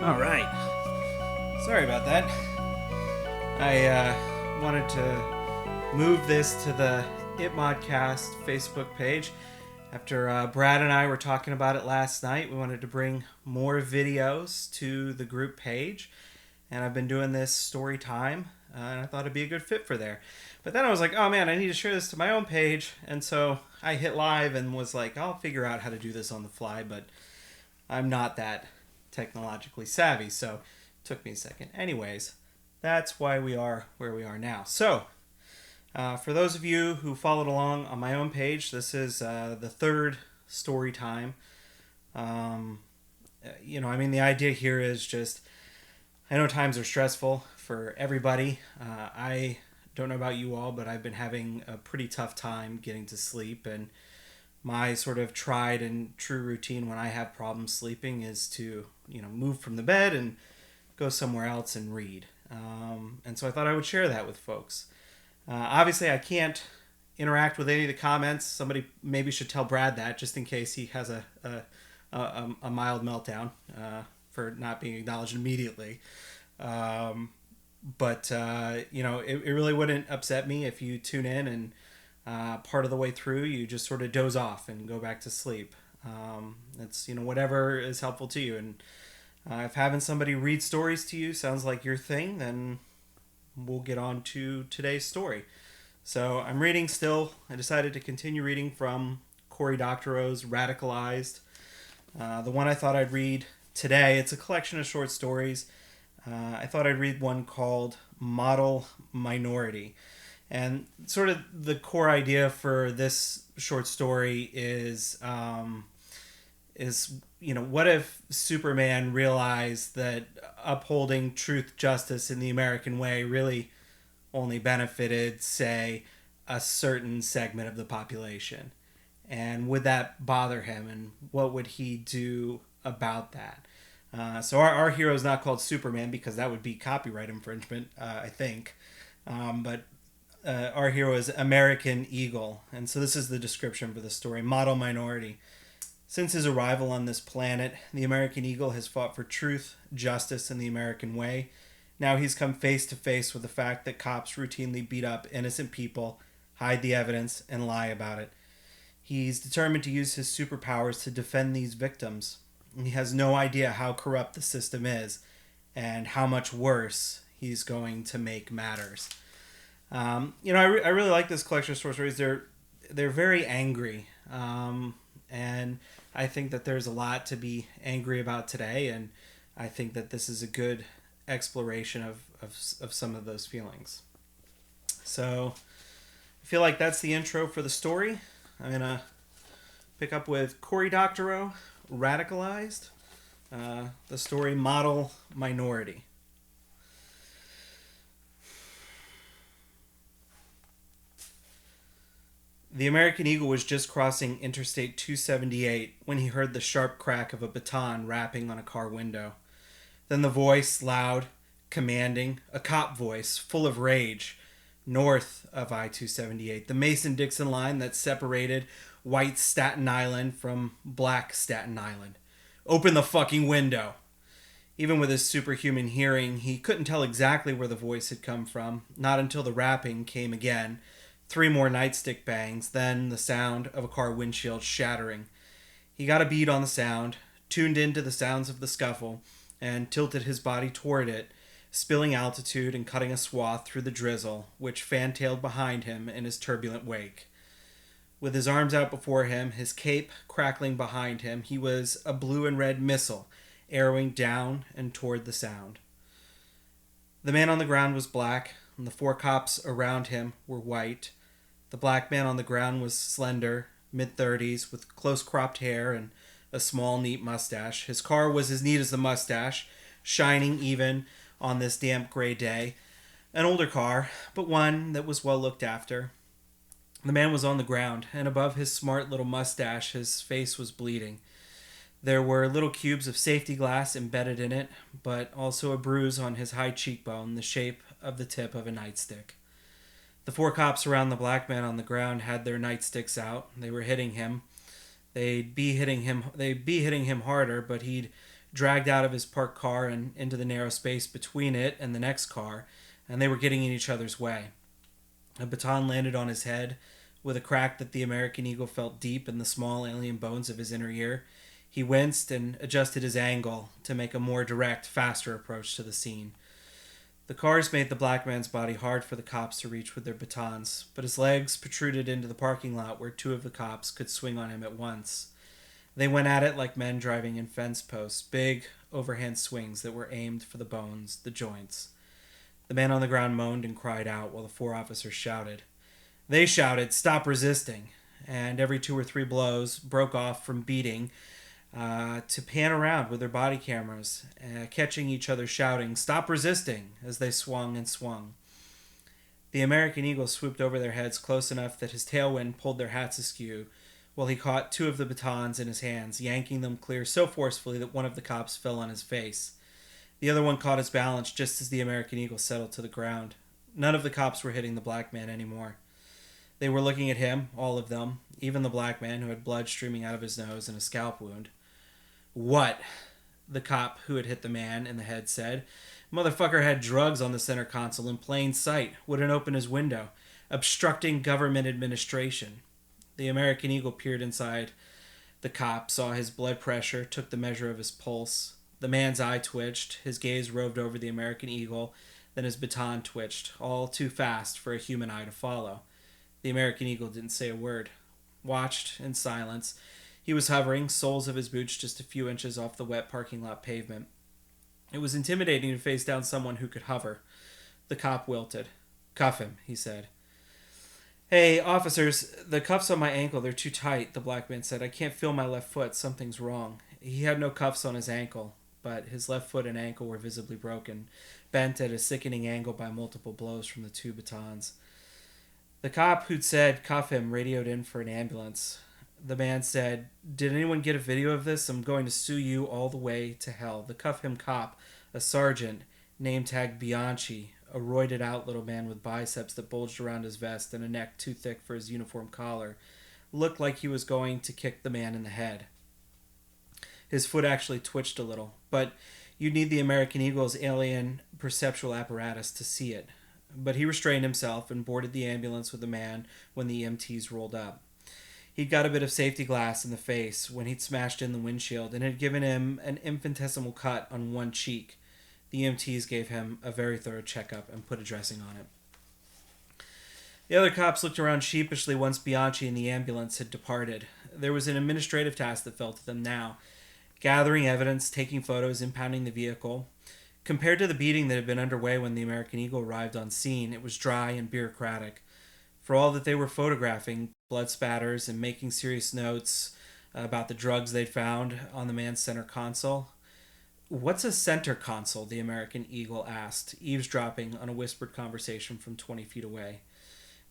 All right. Sorry about that. I wanted to move this to the ItModcast Facebook page. After Brad and I were talking about it last night, we wanted to bring more videos to the group page. And I've been doing this story time, and I thought it'd be a good fit for there. But then I was like, oh man, I need to share this to my own page. And so I hit live and was like, I'll figure out how to do this on the fly, but I'm not that technologically savvy, so it took me a second. Anyways, that's why we are where we are now. So, for those of you who followed along on my own page, this is the third story time. The idea here is just, I know times are stressful for everybody. I don't know about you all, but I've been having a pretty tough time getting to sleep, and my sort of tried and true routine when I have problems sleeping is to, move from the bed and go somewhere else and read. And so I thought I would share that with folks. Obviously, I can't interact with any of the comments. Somebody maybe should tell Brad that just in case he has a mild meltdown for not being acknowledged immediately. It really wouldn't upset me if you tune in and part of the way through you just sort of doze off and go back to sleep. It's whatever is helpful to you, and if having somebody read stories to you sounds like your thing, then we'll get on to today's story. So I'm reading still. I decided to continue reading from Cory Doctorow's Radicalized. The one I thought I'd read today, it's a collection of short stories. I thought I'd read one called Model Minority. And sort of the core idea for this short story is what if Superman realized that upholding truth, justice in the American way really only benefited, say, a certain segment of the population? And would that bother him? And what would he do about that? So our hero is not called Superman because that would be copyright infringement, I think. But our hero is American Eagle. And so this is the description for the story. Model minority. Since his arrival on this planet, the American Eagle has fought for truth, justice, and the American way. Now he's come face to face with the fact that cops routinely beat up innocent people, hide the evidence, and lie about it. He's determined to use his superpowers to defend these victims. He has no idea how corrupt the system is and how much worse he's going to make matters. I really like this collection of short stories. They're very angry, and I think that there's a lot to be angry about today, and I think that this is a good exploration of some of those feelings. So I feel like that's the intro for the story. I'm gonna pick up with Cory Doctorow, Radicalized, the story Model Minority. The American Eagle was just crossing Interstate 278 when he heard the sharp crack of a baton rapping on a car window. Then the voice, loud, commanding, a cop voice, full of rage, north of I-278, the Mason-Dixon line that separated white Staten Island from black Staten Island. Open the fucking window. Even with his superhuman hearing, he couldn't tell exactly where the voice had come from, not until the rapping came again. 3 more nightstick bangs, then the sound of a car windshield shattering. He got a beat on the sound, tuned into the sounds of the scuffle, and tilted his body toward it, spilling altitude and cutting a swath through the drizzle, which fantailed behind him in his turbulent wake. With his arms out before him, his cape crackling behind him, he was a blue and red missile, arrowing down and toward the sound. The man on the ground was black, and the 4 cops around him were white. The black man on the ground was slender, mid-30s, with close-cropped hair and a small, neat mustache. His car was as neat as the mustache, shining even on this damp gray day. An older car, but one that was well looked after. The man was on the ground, and above his smart little mustache, his face was bleeding. There were little cubes of safety glass embedded in it, but also a bruise on his high cheekbone, the shape of the tip of a nightstick. The 4 cops around the black man on the ground had their nightsticks out. They were hitting him. They'd be hitting him harder, but he'd dragged out of his parked car and into the narrow space between it and the next car, and they were getting in each other's way. A baton landed on his head with a crack that the American Eagle felt deep in the small alien bones of his inner ear. He winced and adjusted his angle to make a more direct, faster approach to the scene. The cars made the black man's body hard for the cops to reach with their batons, but his legs protruded into the parking lot where two of the cops could swing on him at once. They went at it like men driving in fence posts, big, overhand swings that were aimed for the bones, the joints. The man on the ground moaned and cried out while the four officers shouted. They shouted, "Stop resisting," and every 2 or 3 blows broke off from beating to pan around with their body cameras, catching each other shouting, "Stop resisting," as they swung and swung. The American Eagle swooped over their heads close enough that his tailwind pulled their hats askew, while he caught 2 of the batons in his hands, yanking them clear so forcefully that one of the cops fell on his face. The other one caught his balance just as the American Eagle settled to the ground. None of the cops were hitting the black man anymore. They were looking at him, all of them, even the black man who had blood streaming out of his nose and a scalp wound. "What?" the cop who had hit the man in the head said. "Motherfucker had drugs on the center console in plain sight, wouldn't open his window, obstructing government administration." The American Eagle peered inside. The cop saw his blood pressure, took the measure of his pulse. The man's eye twitched, his gaze roved over the American Eagle, then his baton twitched, all too fast for a human eye to follow. The American Eagle didn't say a word. Watched in silence. He was hovering, soles of his boots just a few inches off the wet parking lot pavement. It was intimidating to face down someone who could hover. The cop wilted. "Cuff him," he said. "Hey, officers, the cuffs on my ankle, they're too tight," the black man said. "I can't feel my left foot. Something's wrong." He had no cuffs on his ankle, but his left foot and ankle were visibly broken, bent at a sickening angle by multiple blows from the 2 batons. The cop who'd said cuff him radioed in for an ambulance. The man said, "Did anyone get a video of this? I'm going to sue you all the way to hell." The cuff him cop, a sergeant, name tag Bianchi, a roided out little man with biceps that bulged around his vest and a neck too thick for his uniform collar, looked like he was going to kick the man in the head. His foot actually twitched a little, but you'd need the American Eagle's alien perceptual apparatus to see it. But he restrained himself and boarded the ambulance with the man when the EMTs rolled up. He'd got a bit of safety glass in the face when he'd smashed in the windshield and had given him an infinitesimal cut on one cheek. The EMTs gave him a very thorough checkup and put a dressing on it. The other cops looked around sheepishly once Bianchi and the ambulance had departed. There was an administrative task that fell to them now. Gathering evidence, taking photos, impounding the vehicle. Compared to the beating that had been underway when the American Eagle arrived on scene, it was dry and bureaucratic. For all that they were photographing blood spatters and making serious notes about the drugs they'd found on the man's center console. "What's a center console?" the American Eagle asked, eavesdropping on a whispered conversation from 20 feet away.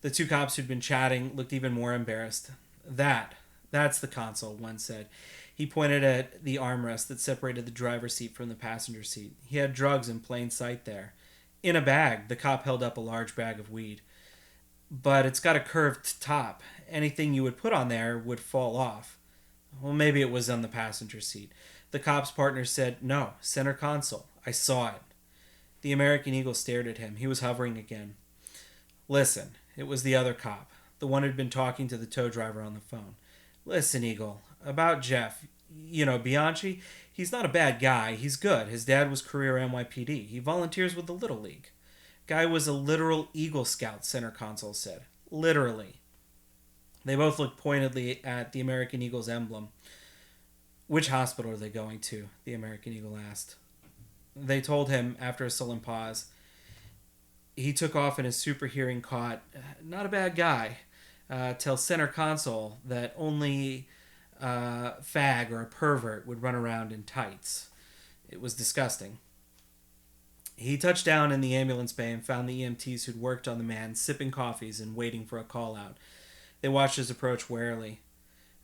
The 2 cops who'd been chatting looked even more embarrassed. That's the console," one said. He pointed at the armrest that separated the driver's seat from the passenger seat. He had drugs in plain sight there. "In a bag," the cop held up a large bag of weed. "But it's got a curved top. Anything you would put on there would fall off." "Well, maybe it was on the passenger seat." The cop's partner said, "No, center console. I saw it." The American Eagle stared at him. He was hovering again. "Listen," it was the other cop, the one who'd been talking to the tow driver on the phone. "Listen, Eagle, about Jeff, Bianchi, he's not a bad guy. He's good. His dad was career NYPD. He volunteers with the Little League. Guy was a literal Eagle Scout," center console said. "Literally." They both looked pointedly at the American Eagle's emblem. "Which hospital are they going to?" the American Eagle asked. They told him after a sullen pause. He took off in his super hearing caught, "Not a bad guy. Tell center console that only a fag or a pervert would run around in tights." It was disgusting. He touched down in the ambulance bay and found the EMTs who'd worked on the man sipping coffees and waiting for a call out. They watched his approach warily.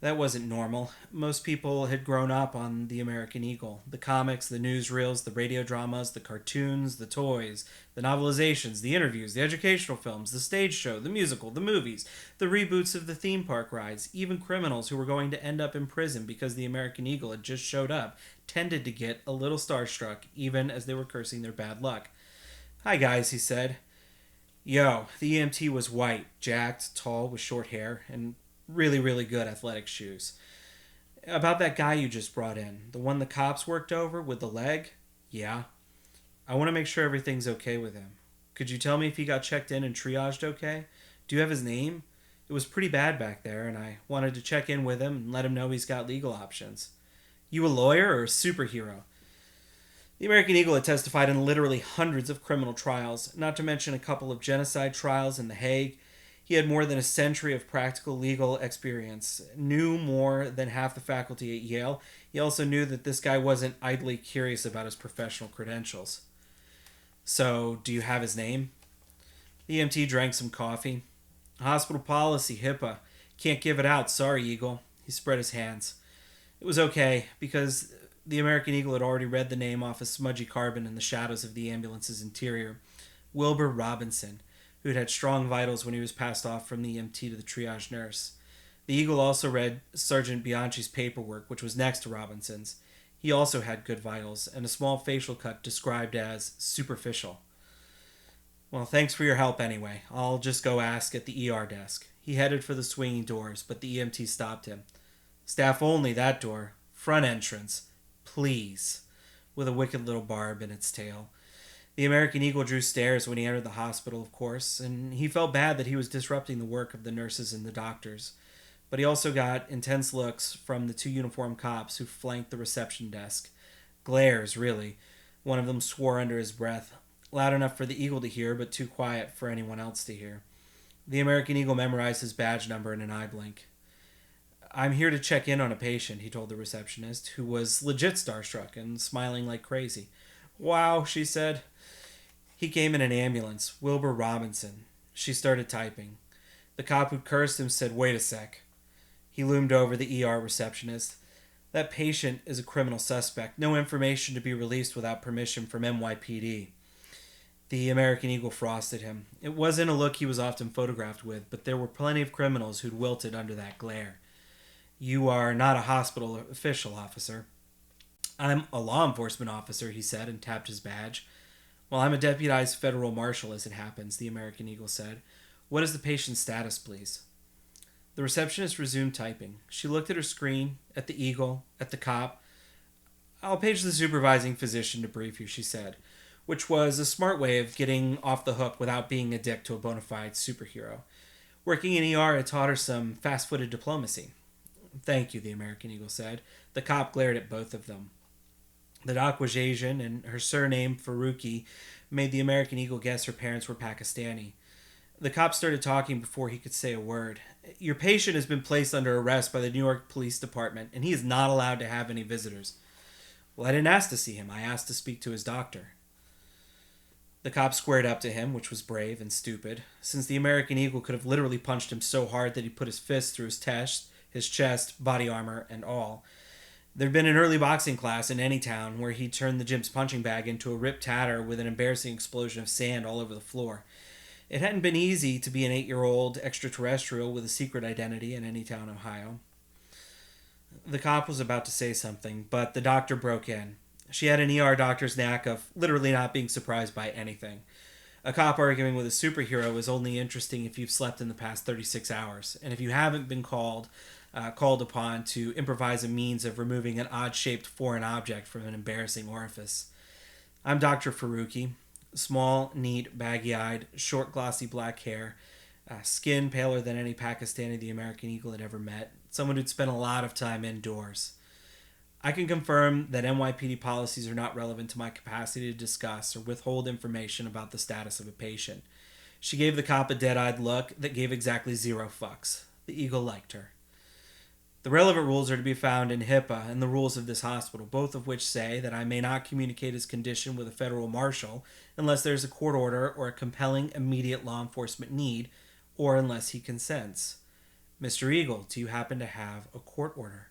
That wasn't normal. Most people had grown up on the American Eagle. The comics, the newsreels, the radio dramas, the cartoons, the toys, the novelizations, the interviews, the educational films, the stage show, the musical, the movies, the reboots of the theme park rides. Even criminals who were going to end up in prison because the American Eagle had just showed up tended to get a little starstruck, even as they were cursing their bad luck. "Hi, guys," he said. Yo, the EMT was white, jacked, tall, with short hair, and really, really good athletic shoes. "About that guy you just brought in, the one the cops worked over with the leg?" "Yeah. I want to make sure everything's okay with him. Could you tell me if he got checked in and triaged okay? Do you have his name? It was pretty bad back there, and I wanted to check in with him and let him know he's got legal options." "You a lawyer or a superhero?" The American Eagle had testified in literally hundreds of criminal trials, not to mention a couple of genocide trials in The Hague. He had more than a century of practical legal experience, knew more than half the faculty at Yale. He also knew that this guy wasn't idly curious about his professional credentials. "So, do you have his name?" The EMT drank some coffee. "Hospital policy, HIPAA. Can't give it out, sorry, Eagle." He spread his hands. It was okay, because the American Eagle had already read the name off a smudgy carbon in the shadows of the ambulance's interior. Wilbur Robinson, who had had strong vitals when he was passed off from the EMT to the triage nurse. The Eagle also read Sergeant Bianchi's paperwork, which was next to Robinson's. He also had good vitals, and a small facial cut described as superficial. "Well, thanks for your help anyway. I'll just go ask at the ER desk." He headed for the swinging doors, but the EMT stopped him. "Staff only, that door. Front entrance. Please," with a wicked little barb in its tail. The American Eagle drew stares when he entered the hospital, of course, and he felt bad that he was disrupting the work of the nurses and the doctors. But he also got intense looks from the two uniformed cops who flanked the reception desk. Glares, really. One of them swore under his breath, loud enough for the Eagle to hear, but too quiet for anyone else to hear. The American Eagle memorized his badge number in an eye blink. "I'm here to check in on a patient," he told the receptionist, who was legit starstruck and smiling like crazy. "Wow," she said. "He came in an ambulance. Wilbur Robinson." She started typing. The cop who cursed him said, "Wait a sec." He loomed over the ER receptionist. "That patient is a criminal suspect. No information to be released without permission from NYPD." The American Eagle frosted him. It wasn't a look he was often photographed with, but there were plenty of criminals who'd wilted under that glare. "You are not a hospital official, officer." "I'm a law enforcement officer," he said, and tapped his badge. "Well, I'm a deputized federal marshal, as it happens," the American Eagle said. "What is the patient's status, please?" The receptionist resumed typing. She looked at her screen, at the Eagle, at the cop. "I'll page the supervising physician to brief you," she said, which was a smart way of getting off the hook without being a dick to a bona fide superhero. Working in ER had taught her some fast-footed diplomacy. "Thank you," the American Eagle said. The cop glared at both of them. The doc was Asian, and her surname, Faruqi, made the American Eagle guess her parents were Pakistani. The cop started talking before he could say a word. "Your patient has been placed under arrest by the New York Police Department, and he is not allowed to have any visitors." "Well, I didn't ask to see him. I asked to speak to his doctor." The cop squared up to him, which was brave and stupid, since the American Eagle could have literally punched him so hard that he put his fist through his chest, body armor, and all. There'd been an early boxing class in any town where he turned the gym's punching bag into a ripped tatter with an embarrassing explosion of sand all over the floor. It hadn't been easy to be an 8-year-old extraterrestrial with a secret identity in any town in Ohio. The cop was about to say something, but the doctor broke in. She had an ER doctor's knack of literally not being surprised by anything. A cop arguing with a superhero is only interesting if you've slept in the past 36 hours, and if you haven't been called upon to improvise a means of removing an odd-shaped foreign object from an embarrassing orifice. "I'm Dr. Faruqi. Small, neat, baggy-eyed, short, glossy black hair, skin paler than any Pakistani the American Eagle had ever met, someone who'd spent a lot of time indoors. I can confirm that NYPD policies are not relevant to my capacity to discuss or withhold information about the status of a patient." She gave the cop a dead-eyed look that gave exactly 0 fucks. The Eagle liked her. "The relevant rules are to be found in HIPAA and the rules of this hospital, both of which say that I may not communicate his condition with a federal marshal unless there is a court order or a compelling immediate law enforcement need, or unless he consents. Mr. Eagle, do you happen to have a court order?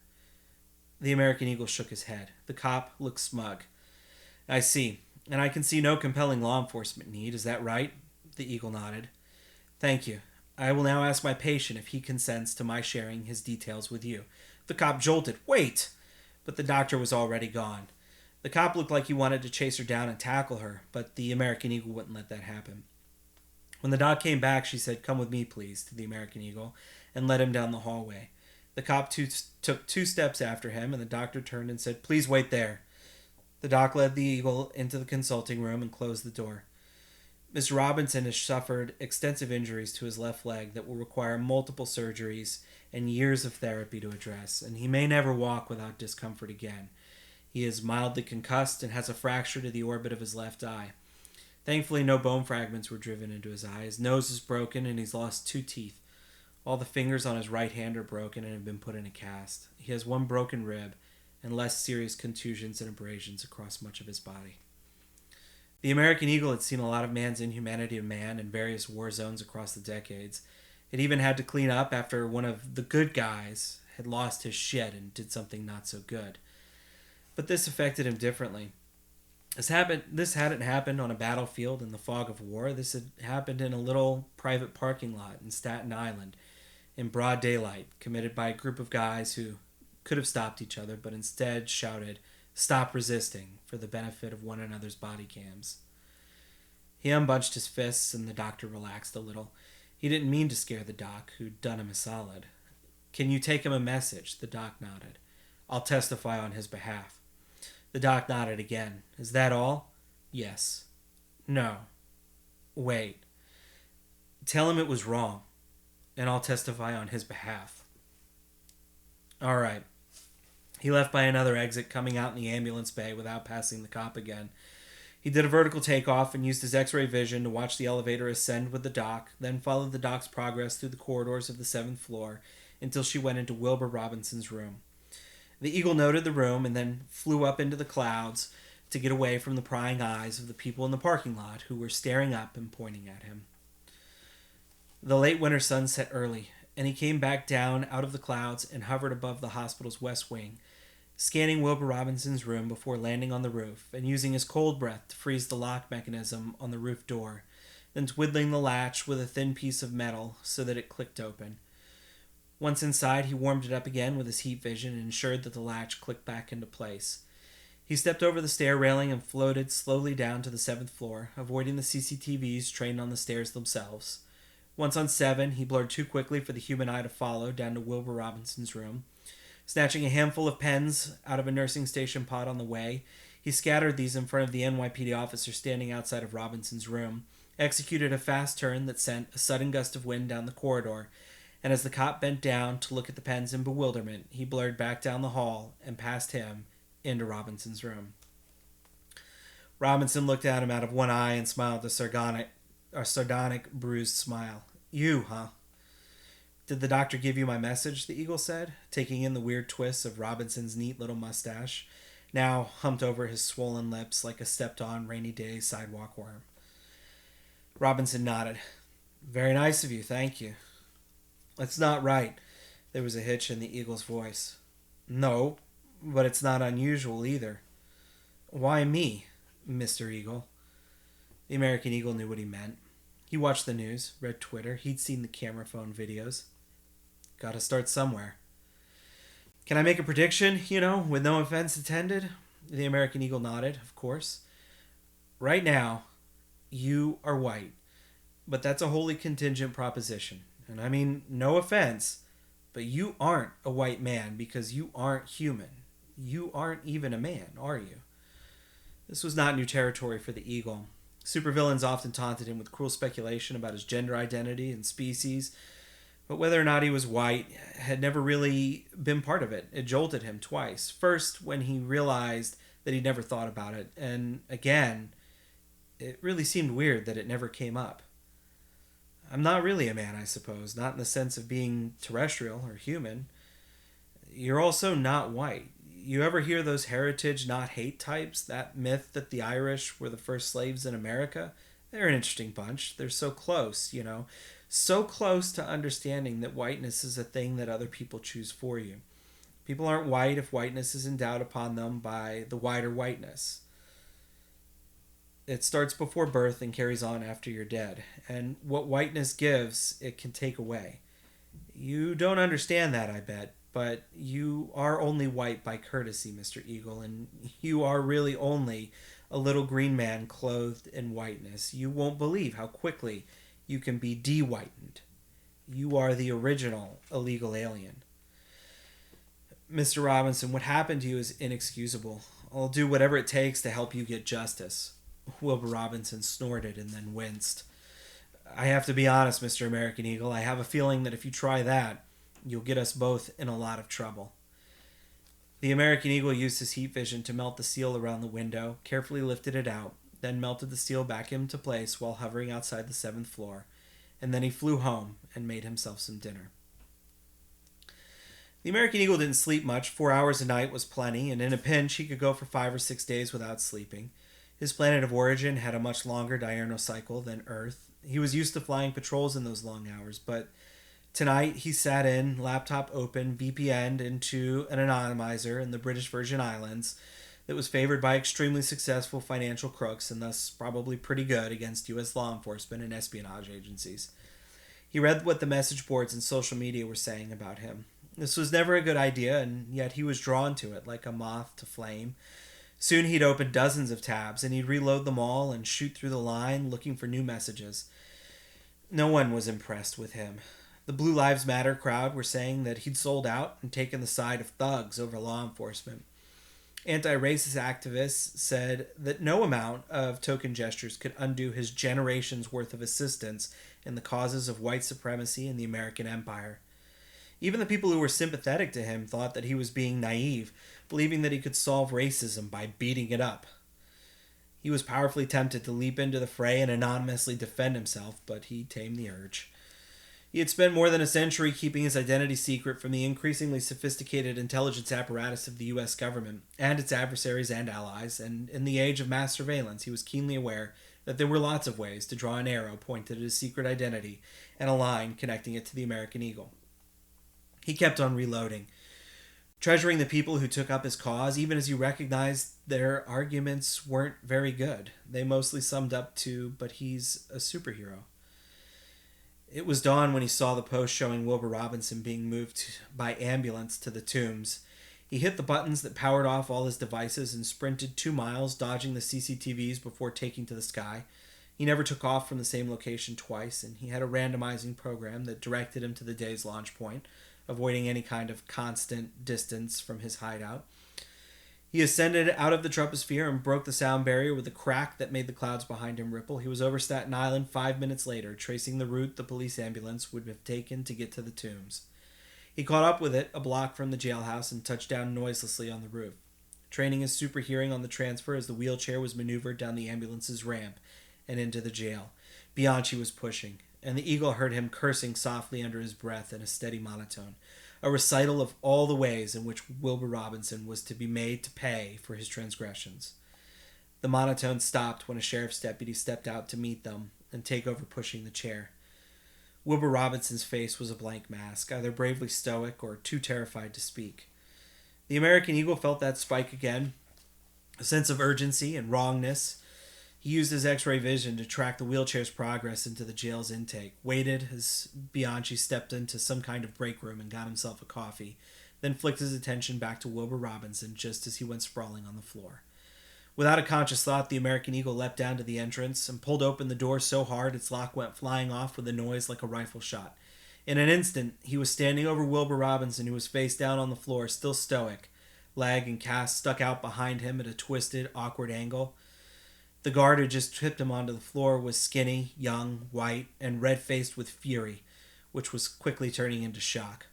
The American Eagle shook his head. The cop looked smug. I see. And I can see no compelling law enforcement need. Is that right? The Eagle nodded. Thank you. I will now ask my patient if he consents to my sharing his details with you. The cop jolted. Wait! But the doctor was already gone. The cop looked like he wanted to chase her down and tackle her, but the American Eagle wouldn't let that happen. When the doc came back, she said, "Come with me, please," to the American Eagle, and led him down the hallway. The cop took 2 steps after him, and the doctor turned and said, "Please wait there." The doc led the Eagle into the consulting room and closed the door. Mr. Robinson has suffered extensive injuries to his left leg that will require multiple surgeries and years of therapy to address, and he may never walk without discomfort again. He is mildly concussed and has a fracture to the orbit of his left eye. Thankfully, no bone fragments were driven into his eye. His nose is broken and he's lost 2 teeth. All the fingers on his right hand are broken and have been put in a cast. He has 1 broken rib and less serious contusions and abrasions across much of his body. The American Eagle had seen a lot of man's inhumanity of man in various war zones across the decades. It even had to clean up after one of the good guys had lost his shit and did something not so good. But this affected him differently. This hadn't happened on a battlefield in the fog of war. This had happened in a little private parking lot in Staten Island in broad daylight, committed by a group of guys who could have stopped each other, but instead shouted, "Stop resisting," for the benefit of one another's body cams. He unbunched his fists and the doctor relaxed a little. He didn't mean to scare the doc, who'd done him a solid. "Can you take him a message?" The doc nodded. "I'll testify on his behalf." The doc nodded again. "Is that all?" "Yes." "No." "Wait." "Tell him it was wrong, and I'll testify on his behalf." "All right." He left by another exit, coming out in the ambulance bay without passing the cop again. He did a vertical takeoff and used his x-ray vision to watch the elevator ascend with the doc, then followed the doc's progress through the corridors of the 7th floor until she went into Wilbur Robinson's room. The Eagle noted the room and then flew up into the clouds to get away from the prying eyes of the people in the parking lot who were staring up and pointing at him. The late winter sun set early, and he came back down out of the clouds and hovered above the hospital's west wing, scanning Wilbur Robinson's room before landing on the roof and using his cold breath to freeze the lock mechanism on the roof door, then twiddling the latch with a thin piece of metal so that it clicked open. Once inside, he warmed it up again with his heat vision and ensured that the latch clicked back into place. He stepped over the stair railing and floated slowly down to the 7th floor, avoiding the CCTVs trained on the stairs themselves. Once on 7, he blurred too quickly for the human eye to follow down to Wilbur Robinson's room. Snatching a handful of pens out of a nursing station pod on the way, he scattered these in front of the NYPD officer standing outside of Robinson's room, executed a fast turn that sent a sudden gust of wind down the corridor, and as the cop bent down to look at the pens in bewilderment, he blurred back down the hall and past him into Robinson's room. Robinson looked at him out of one eye and smiled a sardonic, bruised smile. "You, huh?" "Did the doctor give you my message?" the Eagle said, taking in the weird twists of Robinson's neat little mustache, now humped over his swollen lips like a stepped-on rainy day sidewalk worm. Robinson nodded. "Very nice of you, thank you." "That's not right." There was a hitch in the Eagle's voice. "No, but it's not unusual either." "Why me, Mr. Eagle?" The American Eagle knew what he meant. He watched the news, read Twitter, he'd seen the camera phone videos. Gotta start somewhere. "Can I make a prediction, with no offense intended?" The American Eagle nodded, of course. "Right now, you are white, but that's a wholly contingent proposition. And I mean, no offense, but you aren't a white man because you aren't human. You aren't even a man, are you?" This was not new territory for the Eagle. Supervillains often taunted him with cruel speculation about his gender identity and species, but whether or not he was white had never really been part of it. It jolted him twice. First, when he realized that he'd never thought about it, and again, it really seemed weird that it never came up. "I'm not really a man, I suppose, not in the sense of being terrestrial or human. You're also not white. You ever hear those heritage, not hate types? That myth that the Irish were the first slaves in America? They're an interesting bunch. They're so close, so close to understanding that whiteness is a thing that other people choose for you. People aren't white if whiteness is endowed upon them by the whiter whiteness. It starts before birth and carries on after you're dead. And what whiteness gives, it can take away. You don't understand that, I bet, but you are only white by courtesy, Mr. Eagle, and you are really only a little green man clothed in whiteness. You won't believe how quickly you can be de-whitened. You are the original illegal alien. Mr. Robinson, what happened to you is inexcusable. I'll do whatever it takes to help you get justice. Wilbur Robinson snorted and then winced. I have to be honest, Mr. American Eagle. I have a feeling that if you try that, you'll get us both in a lot of trouble. The American Eagle used his heat vision to melt the seal around the window, carefully lifted it out, then melted the seal back into place while hovering outside the 7th floor, and then he flew home and made himself some dinner. The American Eagle didn't sleep much. 4 hours a night was plenty, and in a pinch he could go for 5 or 6 days without sleeping. His planet of origin had a much longer diurnal cycle than Earth. He was used to flying patrols in those long hours, but tonight he sat in, laptop open, VPN'd into an anonymizer in the British Virgin Islands that was favored by extremely successful financial crooks and thus probably pretty good against U.S. law enforcement and espionage agencies. He read what the message boards and social media were saying about him. This was never a good idea, and yet he was drawn to it like a moth to flame. Soon he'd open dozens of tabs, and he'd reload them all and shoot through the line looking for new messages. No one was impressed with him. The Blue Lives Matter crowd were saying that he'd sold out and taken the side of thugs over law enforcement. Anti-racist activists said that no amount of token gestures could undo his generations' worth of assistance in the causes of white supremacy and the American empire. Even the people who were sympathetic to him thought that he was being naive, believing that he could solve racism by beating it up. He was powerfully tempted to leap into the fray and anonymously defend himself, but he tamed the urge. He had spent more than a century keeping his identity secret from the increasingly sophisticated intelligence apparatus of the U.S. government and its adversaries and allies, and in the age of mass surveillance, he was keenly aware that there were lots of ways to draw an arrow pointed at his secret identity and a line connecting it to the American Eagle. He kept on reloading, treasuring the people who took up his cause, even as he recognized their arguments weren't very good. They mostly summed up to, but he's a superhero. It was dawn when he saw the post showing Wilbur Robinson being moved by ambulance to the Tombs. He hit the buttons that powered off all his devices and sprinted 2 miles, dodging the CCTVs before taking to the sky. He never took off from the same location twice, and he had a randomizing program that directed him to the day's launch point, avoiding any kind of constant distance from his hideout. He ascended out of the troposphere and broke the sound barrier with a crack that made the clouds behind him ripple. He was over Staten Island 5 minutes later, tracing the route the police ambulance would have taken to get to the Tombs. He caught up with it a block from the jailhouse and touched down noiselessly on the roof, training his super hearing on the transfer as the wheelchair was maneuvered down the ambulance's ramp and into the jail. Bianchi was pushing, and the Eagle heard him cursing softly under his breath in a steady monotone, a recital of all the ways in which Wilbur Robinson was to be made to pay for his transgressions. The monotone stopped when a sheriff's deputy stepped out to meet them and take over pushing the chair. Wilbur Robinson's face was a blank mask, either bravely stoic or too terrified to speak. The American Eagle felt that spike again, a sense of urgency and wrongness. He used his X-ray vision to track the wheelchair's progress into the jail's intake, waited as Bianchi stepped into some kind of break room and got himself a coffee, then flicked his attention back to Wilbur Robinson just as he went sprawling on the floor. Without a conscious thought, the American Eagle leapt down to the entrance and pulled open the door so hard its lock went flying off with a noise like a rifle shot. In an instant, he was standing over Wilbur Robinson, who was face down on the floor, still stoic, leg and cast stuck out behind him at a twisted, awkward angle. The guard who just tripped him onto the floor was skinny, young, white, and red-faced with fury, which was quickly turning into shock.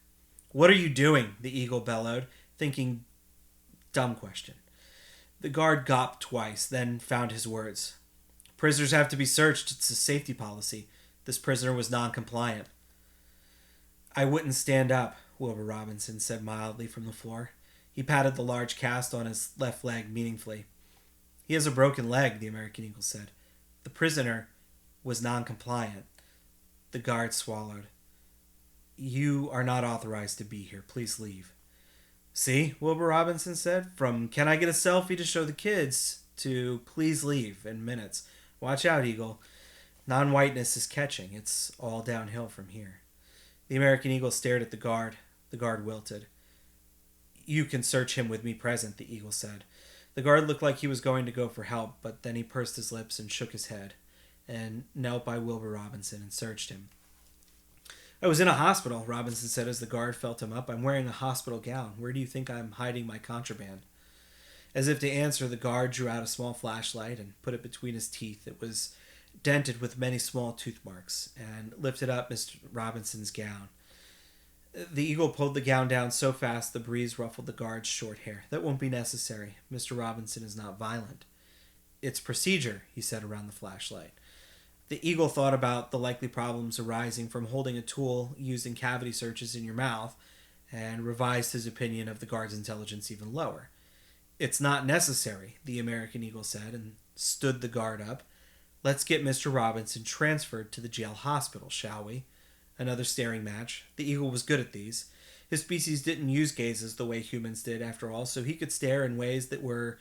"What are you doing?" the Eagle bellowed, thinking, dumb question. The guard gawped twice, then found his words. "Prisoners have to be searched. It's a safety policy. This prisoner was non-compliant." "I wouldn't stand up," Wilbur Robinson said mildly from the floor. He patted the large cast on his left leg meaningfully. "He has a broken leg," the American Eagle said. "The prisoner was non-compliant." The guard swallowed. You are not authorized to be here. Please leave. See, Wilbur Robinson said, from can I get a selfie to show the kids to please leave in minutes. Watch out, Eagle. Non-whiteness is catching. It's all downhill from here. The American Eagle stared at the guard. The guard wilted. You can search him with me present, the Eagle said. The guard looked like he was going to go for help, but then he pursed his lips and shook his head, and knelt by Wilbur Robinson and searched him. I was in a hospital, Robinson said as the guard felt him up. I'm wearing a hospital gown. Where do you think I'm hiding my contraband? As if to answer, the guard drew out a small flashlight and put it between his teeth. It was dented with many small tooth marks, and lifted up Mr. Robinson's gown. The Eagle pulled the gown down so fast the breeze ruffled the guard's short hair. That won't be necessary. Mr. Robinson is not violent. It's procedure, he said around the flashlight. The Eagle thought about the likely problems arising from holding a tool used in cavity searches in your mouth, and revised his opinion of the guard's intelligence even lower. It's not necessary, the American Eagle said, and stood the guard up. Let's get Mr. Robinson transferred to the jail hospital, shall we? Another staring match. The Eagle was good at these. His species didn't use gazes the way humans did, after all, so he could stare in ways that were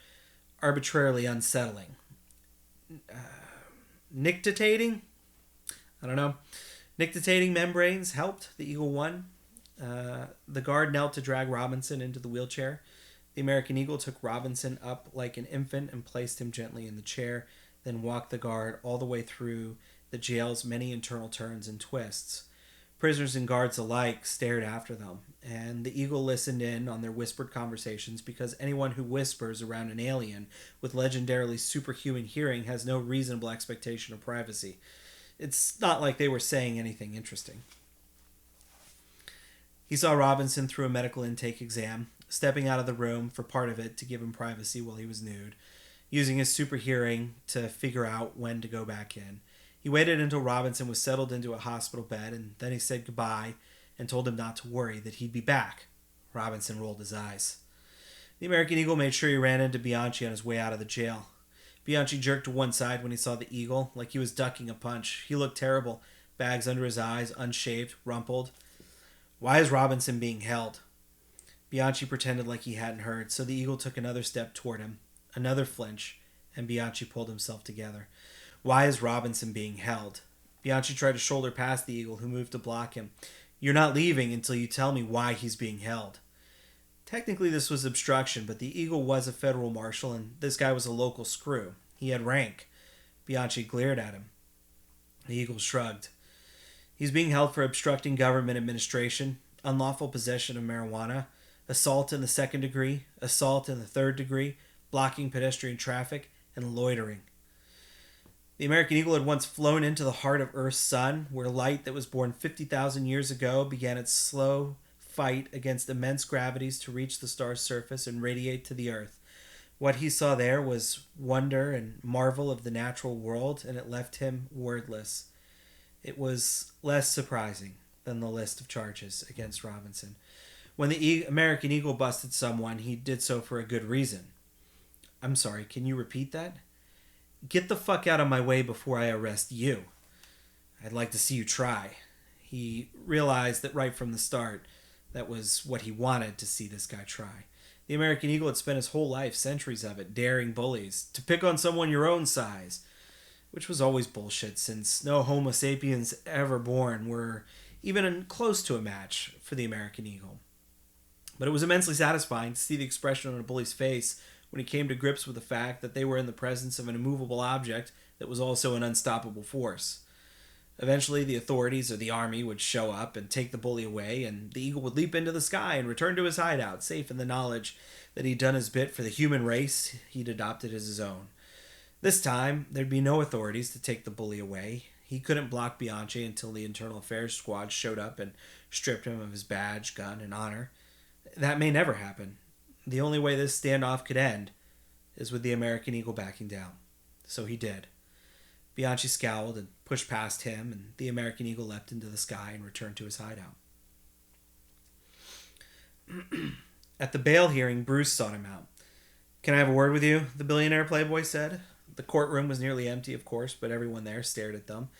arbitrarily unsettling. Nictitating? I don't know. Nictitating membranes helped. The Eagle won. The guard knelt to drag Robinson into the wheelchair. The American Eagle took Robinson up like an infant and placed him gently in the chair, then walked the guard all the way through the jail's many internal turns and twists. Prisoners and guards alike stared after them, and the Eagle listened in on their whispered conversations, because anyone who whispers around an alien with legendarily superhuman hearing has no reasonable expectation of privacy. It's not like they were saying anything interesting. He saw Robinson through a medical intake exam, stepping out of the room for part of it to give him privacy while he was nude, using his super hearing to figure out when to go back in. He waited until Robinson was settled into a hospital bed, and then he said goodbye and told him not to worry, that he'd be back. Robinson rolled his eyes. The American Eagle made sure he ran into Bianchi on his way out of the jail. Bianchi jerked to one side when he saw the Eagle, like he was ducking a punch. He looked terrible, bags under his eyes, unshaved, rumpled. Why is Robinson being held? Bianchi pretended like he hadn't heard, so the Eagle took another step toward him. Another flinch, and Bianchi pulled himself together. Why is Robinson being held? Bianchi tried to shoulder past the Eagle, who moved to block him. You're not leaving until you tell me why he's being held. Technically this was obstruction, but the Eagle was a federal marshal, and this guy was a local screw. He had rank. Bianchi glared at him. The Eagle shrugged. He's being held for obstructing government administration, unlawful possession of marijuana, assault in the 2nd degree, assault in the 3rd degree, blocking pedestrian traffic, and loitering. The American Eagle had once flown into the heart of Earth's sun, where light that was born 50,000 years ago began its slow fight against immense gravities to reach the star's surface and radiate to the Earth. What he saw there was wonder and marvel of the natural world, and it left him wordless. It was less surprising than the list of charges against Robinson. When the American Eagle busted someone, he did so for a good reason. I'm sorry, can you repeat that? Get the fuck out of my way before I arrest you. I'd like to see you try. He realized that right from the start, that was what he wanted to see this guy try. The American Eagle had spent his whole life, centuries of it, daring bullies to pick on someone your own size, which was always bullshit, since no Homo sapiens ever born were even close to a match for the American Eagle. But it was immensely satisfying to see the expression on a bully's face when he came to grips with the fact that they were in the presence of an immovable object that was also an unstoppable force. Eventually, the authorities or the army would show up and take the bully away, and the Eagle would leap into the sky and return to his hideout, safe in the knowledge that he'd done his bit for the human race he'd adopted as his own. This time, there'd be no authorities to take the bully away. He couldn't block Bianchi until the Internal Affairs Squad showed up and stripped him of his badge, gun, and honor. That may never happen. The only way this standoff could end is with the American Eagle backing down. So he did. Bianchi scowled and pushed past him, and the American Eagle leapt into the sky and returned to his hideout. At the bail hearing, Bruce sought him out. Can I have a word with you? The billionaire playboy said. The courtroom was nearly empty, of course, but everyone there stared at them.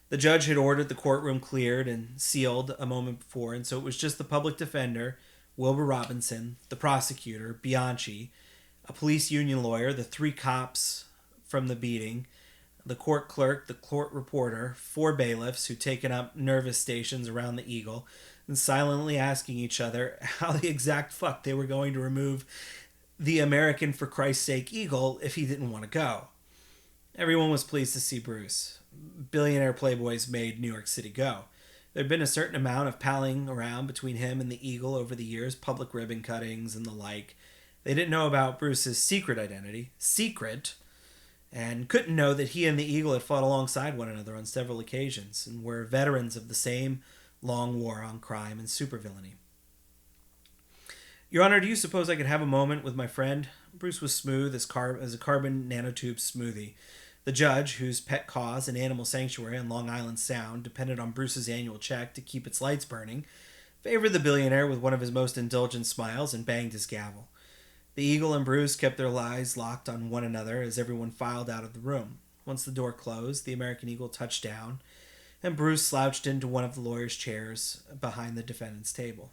The judge had ordered the courtroom cleared and sealed a moment before, and so it was just the public defender, Wilbur Robinson, the prosecutor, Bianchi, a police union lawyer, the three cops from the beating, the court clerk, the court reporter, four bailiffs who'd taken up nervous stations around the Eagle, and silently asking each other how the exact fuck they were going to remove the American for Christ's sake Eagle if he didn't want to go. Everyone was pleased to see Bruce. Billionaire playboys made New York City go. There'd been a certain amount of palling around between him and the Eagle over the years, public ribbon cuttings and the like. They didn't know about Bruce's secret identity, and couldn't know that he and the Eagle had fought alongside one another on several occasions and were veterans of the same long war on crime and supervillainy. Your Honor, do you suppose I could have a moment with my friend? Bruce was smooth as a carbon nanotube smoothie. The judge, whose pet cause, an animal sanctuary on Long Island Sound, depended on Bruce's annual check to keep its lights burning, favored the billionaire with one of his most indulgent smiles and banged his gavel. The Eagle and Bruce kept their eyes locked on one another as everyone filed out of the room. Once the door closed, the American Eagle touched down, and Bruce slouched into one of the lawyer's chairs behind the defendant's table.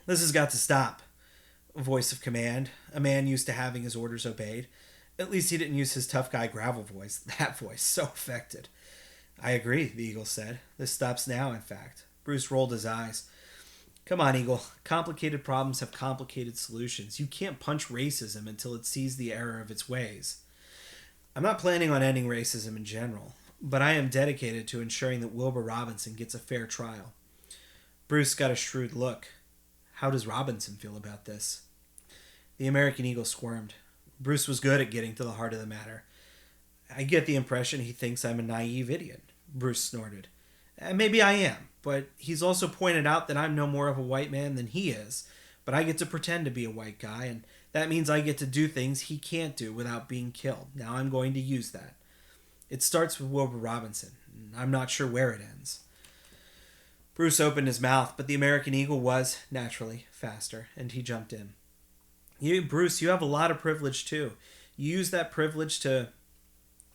This has got to stop. A voice of command, a man used to having his orders obeyed. At least he didn't use his tough guy gravel voice. That voice, so affected. I agree, the Eagle said. This stops now, in fact. Bruce rolled his eyes. Come on, Eagle. Complicated problems have complicated solutions. You can't punch racism until it sees the error of its ways. I'm not planning on ending racism in general, but I am dedicated to ensuring that Wilbur Robinson gets a fair trial. Bruce got a shrewd look. How does Robinson feel about this? The American Eagle squirmed. Bruce was good at getting to the heart of the matter. I get the impression he thinks I'm a naive idiot, Bruce snorted. Maybe I am, but he's also pointed out that I'm no more of a white man than he is, but I get to pretend to be a white guy, and that means I get to do things he can't do without being killed. Now I'm going to use that. It starts with Wilbur Robinson. I'm not sure where it ends. Bruce opened his mouth, but the American Eagle was, naturally, faster, and he jumped in. Bruce, you have a lot of privilege, too. You use that privilege to...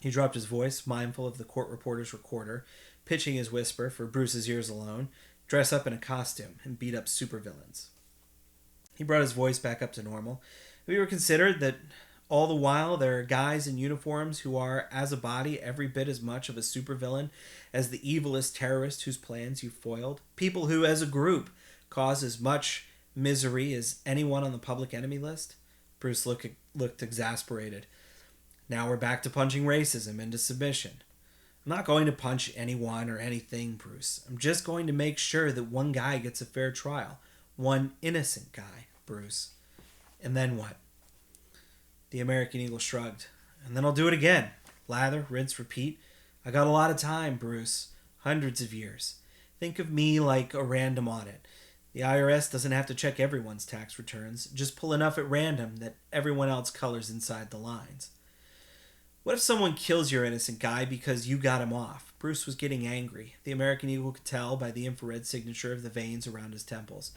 He dropped his voice, mindful of the court reporter's recorder, pitching his whisper, for Bruce's ears alone, dress up in a costume and beat up supervillains. He brought his voice back up to normal. Have you ever considered that all the while there are guys in uniforms who are, as a body, every bit as much of a supervillain as the evilest terrorist whose plans you foiled? People who, as a group, cause as much misery as anyone on the public enemy list? Bruce looked exasperated. Now we're back to punching racism into submission. I'm not going to punch anyone or anything, Bruce. I'm just going to make sure that one guy gets a fair trial. One innocent guy, Bruce. And then what? The American Eagle shrugged. And then I'll do it again. Lather, rinse, repeat. I got a lot of time, Bruce. Hundreds of years. Think of me like a random audit. The IRS doesn't have to check everyone's tax returns. Just pull enough at random that everyone else colors inside the lines. What if someone kills your innocent guy because you got him off? Bruce was getting angry. The American Eagle could tell by the infrared signature of the veins around his temples.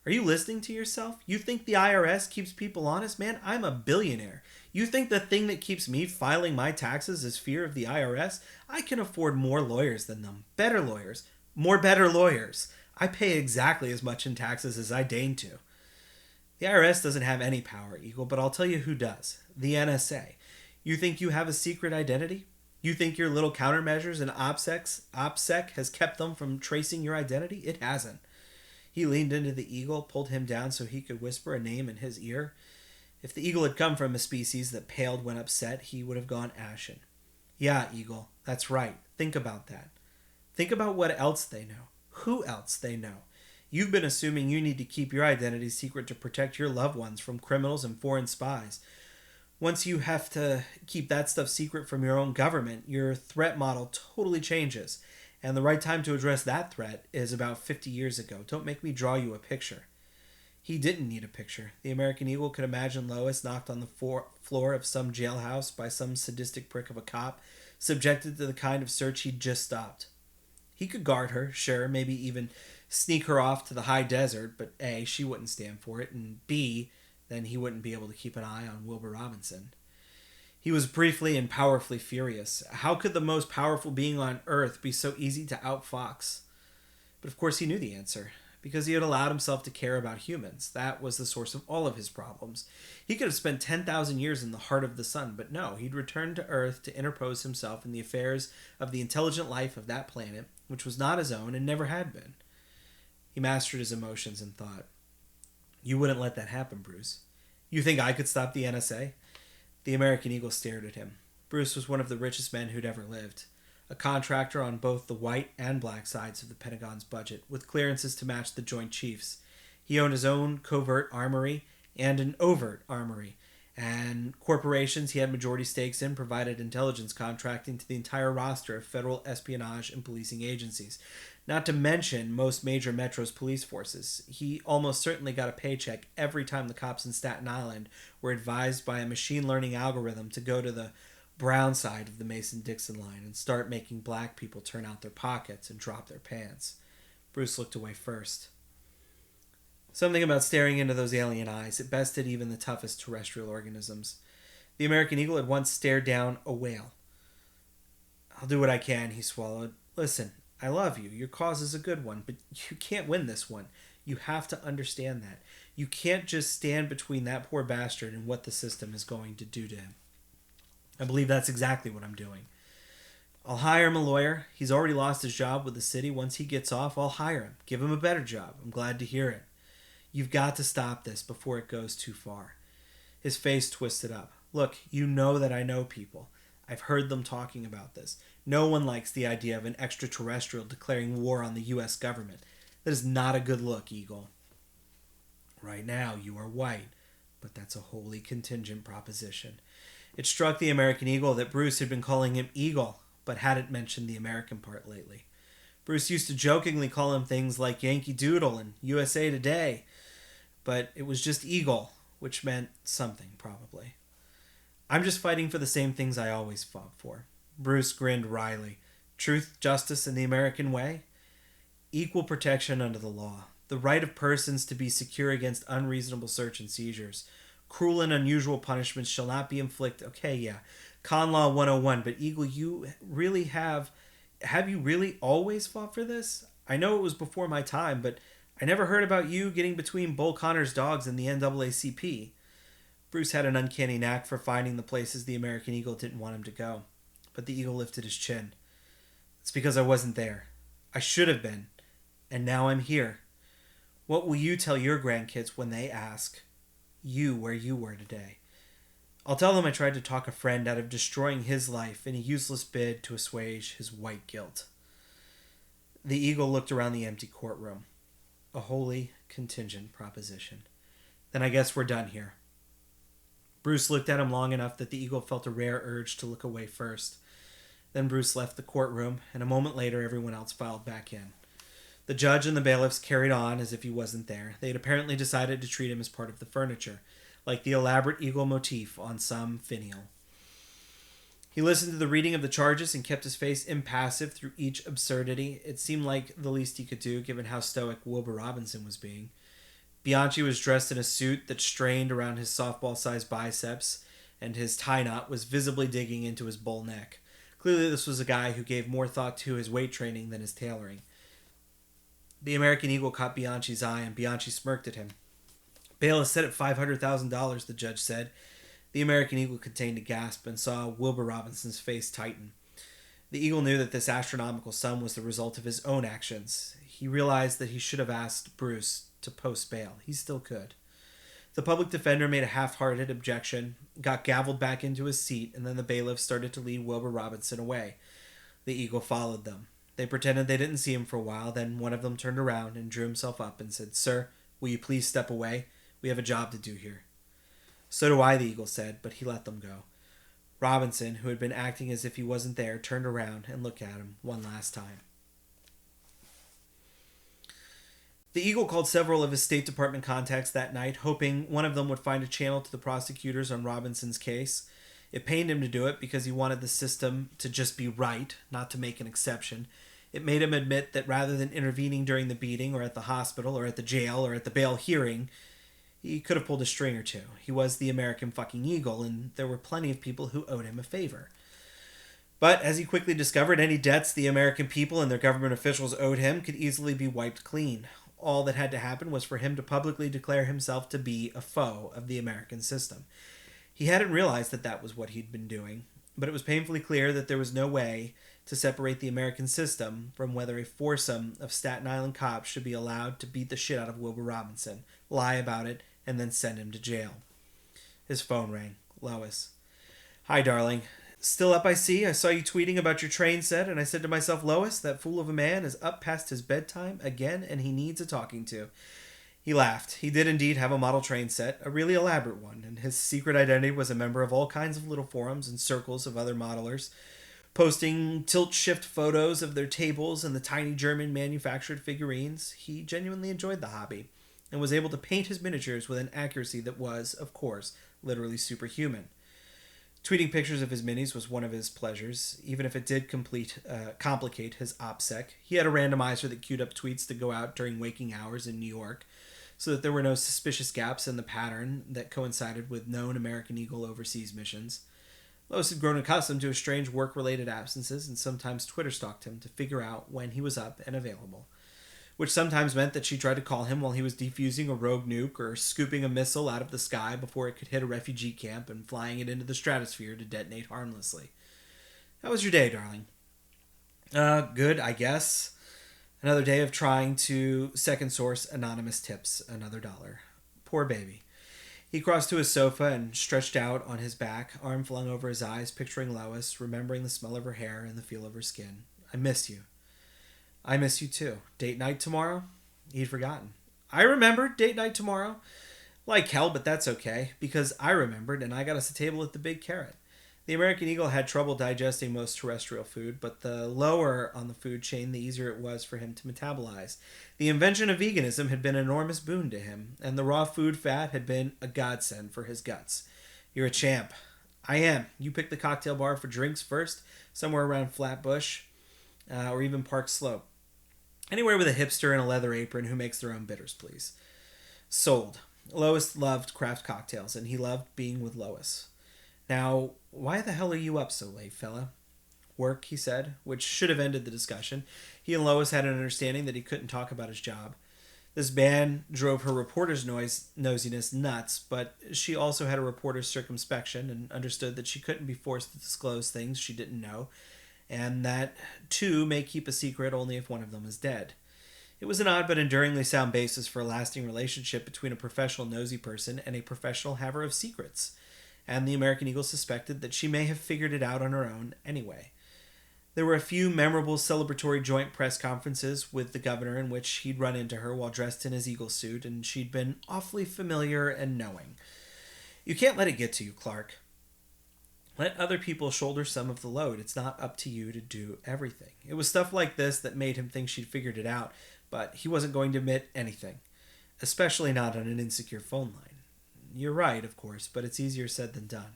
Are you listening to yourself? You think the IRS keeps people honest? Man, I'm a billionaire. You think the thing that keeps me filing my taxes is fear of the IRS? I can afford more lawyers than them. Better lawyers. More better lawyers. I pay exactly as much in taxes as I deign to. The IRS doesn't have any power, Eagle, but I'll tell you who does. The NSA. You think you have a secret identity? You think your little countermeasures and OPSEC has kept them from tracing your identity? It hasn't. He leaned into the Eagle, pulled him down so he could whisper a name in his ear. If the Eagle had come from a species that paled when upset, he would have gone ashen. Yeah, Eagle, that's right. Think about that. Think about what else they know. Who else they know. You've been assuming you need to keep your identity secret to protect your loved ones from criminals and foreign spies. Once you have to keep that stuff secret from your own government, your threat model totally changes. And the right time to address that threat is about 50 years ago. Don't make me draw you a picture. He didn't need a picture. The American Eagle could imagine Lois knocked on the floor of some jailhouse by some sadistic prick of a cop, subjected to the kind of search he'd just stopped. He could guard her, sure, maybe even sneak her off to the high desert, but A, she wouldn't stand for it, and B, then he wouldn't be able to keep an eye on Wilbur Robinson. He was briefly and powerfully furious. How could the most powerful being on Earth be so easy to outfox? But of course he knew the answer, because he had allowed himself to care about humans. That was the source of all of his problems. He could have spent 10,000 years in the heart of the sun, but no, he'd returned to Earth to interpose himself in the affairs of the intelligent life of that planet, which was not his own and never had been. He mastered his emotions and thought, "You wouldn't let that happen, Bruce. You think I could stop the NSA?" The American Eagle stared at him. Bruce was one of the richest men who'd ever lived. A contractor on both the white and black sides of the Pentagon's budget, with clearances to match the Joint Chiefs. He owned his own covert armory and an overt armory, and corporations he had majority stakes in provided intelligence contracting to the entire roster of federal espionage and policing agencies, not to mention most major metros police forces. He almost certainly got a paycheck every time the cops in Staten Island were advised by a machine learning algorithm to go to the brown side of the Mason-Dixon line and start making black people turn out their pockets and drop their pants. Bruce looked away first. Something about staring into those alien eyes, it bested even the toughest terrestrial organisms. The American Eagle had once stared down a whale. "I'll do what I can," he swallowed. "Listen, I love you. Your cause is a good one, but you can't win this one. You have to understand that. You can't just stand between that poor bastard and what the system is going to do to him." I believe that's exactly what I'm doing. I'll hire him a lawyer. He's already lost his job with the city. Once he gets off, I'll hire him. Give him a better job. I'm glad to hear it. You've got to stop this before it goes too far. His face twisted up. "Look, you know that I know people. I've heard them talking about this. No one likes the idea of an extraterrestrial declaring war on the U.S. government. That is not a good look, Eagle. Right now, you are white, but that's a wholly contingent proposition." It struck the American Eagle that Bruce had been calling him Eagle, but hadn't mentioned the American part lately. Bruce used to jokingly call him things like Yankee Doodle and USA Today, but it was just Eagle, which meant something, probably. "I'm just fighting for the same things I always fought for." Bruce grinned wryly. "Truth, justice, and the American way? Equal protection under the law. The right of persons to be secure against unreasonable search and seizures. Cruel and unusual punishments shall not be inflicted." Okay, yeah. Con Law 101, but Eagle, you really have you really always fought for this? I know it was before my time, but I never heard about you getting between Bull Connor's dogs and the NAACP. Bruce had an uncanny knack for finding the places the American Eagle didn't want him to go, but the Eagle lifted his chin. "It's because I wasn't there. I should have been, and now I'm here. What will you tell your grandkids when they ask you where you were today?" "I'll tell them I tried to talk a friend out of destroying his life in a useless bid to assuage his white guilt." The Eagle looked around the empty courtroom. "A wholly contingent proposition. Then I guess we're done here." Bruce looked at him long enough that the Eagle felt a rare urge to look away first. Then Bruce left the courtroom, and a moment later everyone else filed back in. The judge and the bailiffs carried on as if he wasn't there. They had apparently decided to treat him as part of the furniture, like the elaborate eagle motif on some finial. He listened to the reading of the charges and kept his face impassive through each absurdity. It seemed like the least he could do, given how stoic Wilbur Robinson was being. Bianchi was dressed in a suit that strained around his softball-sized biceps, and his tie knot was visibly digging into his bull neck. Clearly this was a guy who gave more thought to his weight training than his tailoring. The American Eagle caught Bianchi's eye, and Bianchi smirked at him. "Bail is set at $500,000, the judge said. The American Eagle contained a gasp and saw Wilbur Robinson's face tighten. The Eagle knew that this astronomical sum was the result of his own actions. He realized that he should have asked Bruce to post bail. He still could. The public defender made a half-hearted objection, got gavelled back into his seat, and then the bailiffs started to lead Wilbur Robinson away. The Eagle followed them. They pretended they didn't see him for a while, then one of them turned around and drew himself up and said, "Sir, will you please step away? We have a job to do here." "So do I," the Eagle said, but he let them go. Robinson, who had been acting as if he wasn't there, turned around and looked at him one last time. The Eagle called several of his State Department contacts that night, hoping one of them would find a channel to the prosecutors on Robinson's case. It pained him to do it because he wanted the system to just be right, not to make an exception. It made him admit that rather than intervening during the beating or at the hospital or at the jail or at the bail hearing, He could have pulled a string or two. He was the American fucking eagle, and there were plenty of people who owed him a favor. But as he quickly discovered, any debts the American people and their government officials owed him could easily be wiped clean. All that had to happen was for him to publicly declare himself to be a foe of the American system. He hadn't realized that that was what he'd been doing, but it was painfully clear that there was no way to separate the American system from whether a foursome of Staten Island cops should be allowed to beat the shit out of Wilbur Robinson, lie about it, and then send him to jail. His phone rang. Lois. "Hi, darling. Still up, I see. I saw you tweeting about your train set, and I said to myself, Lois, that fool of a man is up past his bedtime again, and he needs a talking to." He laughed. He did indeed have a model train set, a really elaborate one, and his secret identity was a member of all kinds of little forums and circles of other modelers, posting tilt-shift photos of their tables and the tiny German manufactured figurines. He genuinely enjoyed the hobby, and was able to paint his miniatures with an accuracy that was, of course, literally superhuman. Tweeting pictures of his minis was one of his pleasures, even if it did complicate his OPSEC. He had a randomizer that queued up tweets to go out during waking hours in New York, so that there were no suspicious gaps in the pattern that coincided with known American Eagle overseas missions. Lois had grown accustomed to his strange work-related absences, and sometimes Twitter stalked him to figure out when he was up and available, which sometimes meant that she tried to call him while he was defusing a rogue nuke or scooping a missile out of the sky before it could hit a refugee camp and flying it into the stratosphere to detonate harmlessly. "How was your day, darling?" Good, I guess. Another day of trying to second source anonymous tips. Another $1. Poor baby. He crossed to his sofa and stretched out on his back, arm flung over his eyes, picturing Lois, remembering the smell of her hair and the feel of her skin. "I miss you." "I miss you too. Date night tomorrow?" He'd forgotten. "I remembered. Date night tomorrow. Like hell, but that's okay, because I remembered, and I got us a table at the Big Carrot." The American Eagle had trouble digesting most terrestrial food, but the lower on the food chain, the easier it was for him to metabolize. The invention of veganism had been an enormous boon to him, and the raw food fat had been a godsend for his guts. "You're a champ." "I am. You pick the cocktail bar for drinks first, somewhere around Flatbush, or even Park Slope. Anywhere with a hipster in a leather apron who makes their own bitters, please." Sold. Lois loved craft cocktails, and he loved being with Lois. "Now, why the hell are you up so late, fella?" "Work," he said, which should have ended the discussion. He and Lois had an understanding that he couldn't talk about his job. This ban drove her reporter's nosiness nuts, but she also had a reporter's circumspection and understood that she couldn't be forced to disclose things she didn't know, and that two may keep a secret only if one of them is dead. It was an odd but enduringly sound basis for a lasting relationship between a professional nosy person and a professional haver of secrets, and the American Eagle suspected that she may have figured it out on her own anyway. There were a few memorable celebratory joint press conferences with the governor in which he'd run into her while dressed in his eagle suit, and she'd been awfully familiar and knowing. "You can't let it get to you, Clark. Let other people shoulder some of the load. It's not up to you to do everything." It was stuff like this that made him think she'd figured it out, but he wasn't going to admit anything, especially not on an insecure phone line. "You're right, of course, but it's easier said than done.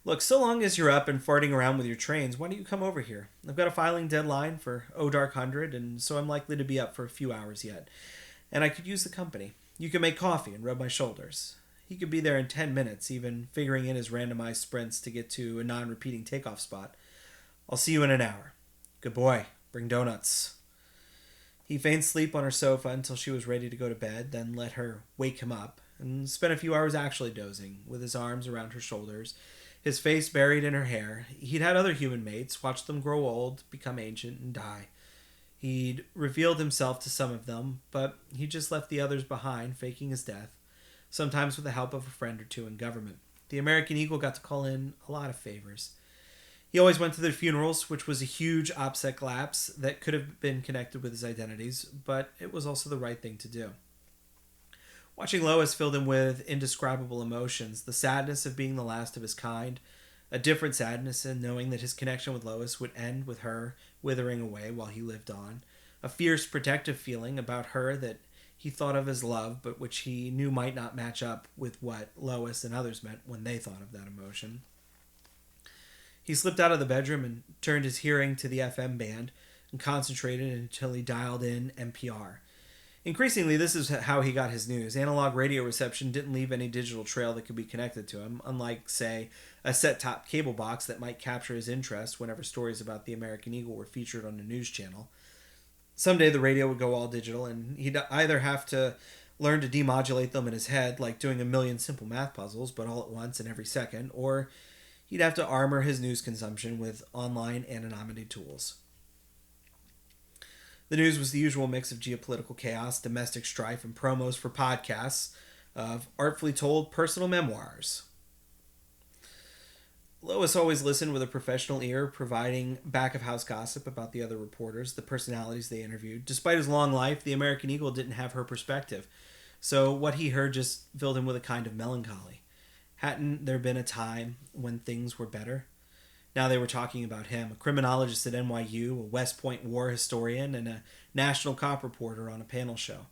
Look, so long as you're up and farting around with your trains, why don't you come over here? I've got a filing deadline for Dark 100, and so I'm likely to be up for a few hours yet. And I could use the company. You can make coffee and rub my shoulders." He could be there in 10 minutes, even figuring in his randomized sprints to get to a non-repeating takeoff spot. "I'll see you in an hour." "Good boy. Bring donuts." He feigned sleep on her sofa until she was ready to go to bed, then let her wake him up, and spent a few hours actually dozing, with his arms around her shoulders, his face buried in her hair. He'd had other human mates, watched them grow old, become ancient, and die. He'd revealed himself to some of them, but he just left the others behind, faking his death, sometimes with the help of a friend or two in government. The American Eagle got to call in a lot of favors. He always went to their funerals, which was a huge OPSEC lapse that could have been connected with his identities, but it was also the right thing to do. Watching Lois filled him with indescribable emotions, the sadness of being the last of his kind, a different sadness in knowing that his connection with Lois would end with her withering away while he lived on, a fierce protective feeling about her that he thought of as love, but which he knew might not match up with what Lois and others meant when they thought of that emotion. He slipped out of the bedroom and turned his hearing to the FM band and concentrated until he dialed in NPR. Increasingly, this is how he got his news. Analog radio reception didn't leave any digital trail that could be connected to him, unlike, say, a set-top cable box that might capture his interest whenever stories about the American Eagle were featured on a news channel. Someday the radio would go all digital, and he'd either have to learn to demodulate them in his head, like doing a million simple math puzzles, but all at once and every second, or he'd have to armor his news consumption with online anonymity tools. The news was the usual mix of geopolitical chaos, domestic strife, and promos for podcasts of artfully told personal memoirs. Lois always listened with a professional ear, providing back-of-house gossip about the other reporters, the personalities they interviewed. Despite his long life, the American Eagle didn't have her perspective, so what he heard just filled him with a kind of melancholy. Hadn't there been a time when things were better? Now they were talking about him, a criminologist at NYU, a West Point war historian, and a national cop reporter on a panel show.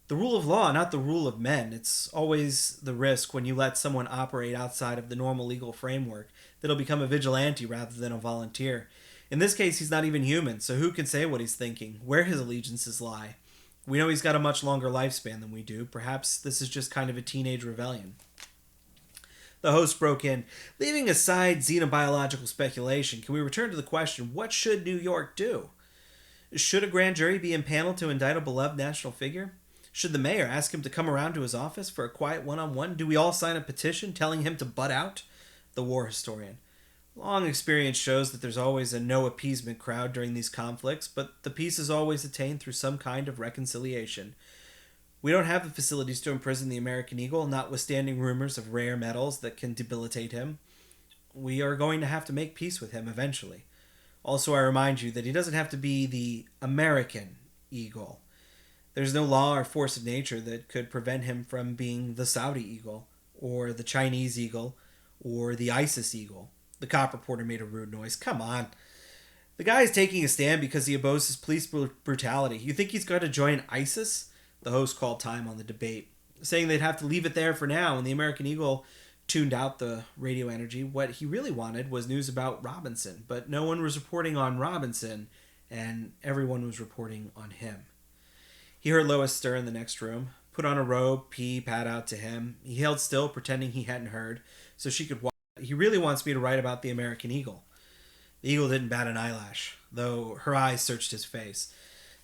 The rule of law, not the rule of men. It's always the risk when you let someone operate outside of the normal legal framework that he'll become a vigilante rather than a volunteer. In this case, he's not even human, so who can say what he's thinking, where his allegiances lie? We know he's got a much longer lifespan than we do. Perhaps this is just kind of a teenage rebellion. The host broke in, leaving aside xenobiological speculation, can we return to the question, what should New York do? Should a grand jury be impaneled to indict a beloved national figure? Should the mayor ask him to come around to his office for a quiet one-on-one? Do we all sign a petition telling him to butt out? The war historian. Long experience shows that there's always a no appeasement crowd during these conflicts, but the peace is always attained through some kind of reconciliation. We don't have the facilities to imprison the American Eagle, notwithstanding rumors of rare metals that can debilitate him. We are going to have to make peace with him eventually. Also, I remind you that he doesn't have to be the American Eagle. There's no law or force of nature that could prevent him from being the Saudi Eagle, or the Chinese Eagle, or the ISIS Eagle. The cop reporter made a rude noise. Come on. The guy is taking a stand because he opposes police brutality. You think he's going to join ISIS? The host called time on the debate, saying they'd have to leave it there for now, and the American Eagle tuned out the radio energy. What he really wanted was news about Robinson, but no one was reporting on Robinson, and everyone was reporting on him. He heard Lois stir in the next room, put on a robe, pee, pat out to him. He held still, pretending he hadn't heard, so she could watch. He really wants me to write about the American Eagle. The Eagle didn't bat an eyelash, though her eyes searched his face.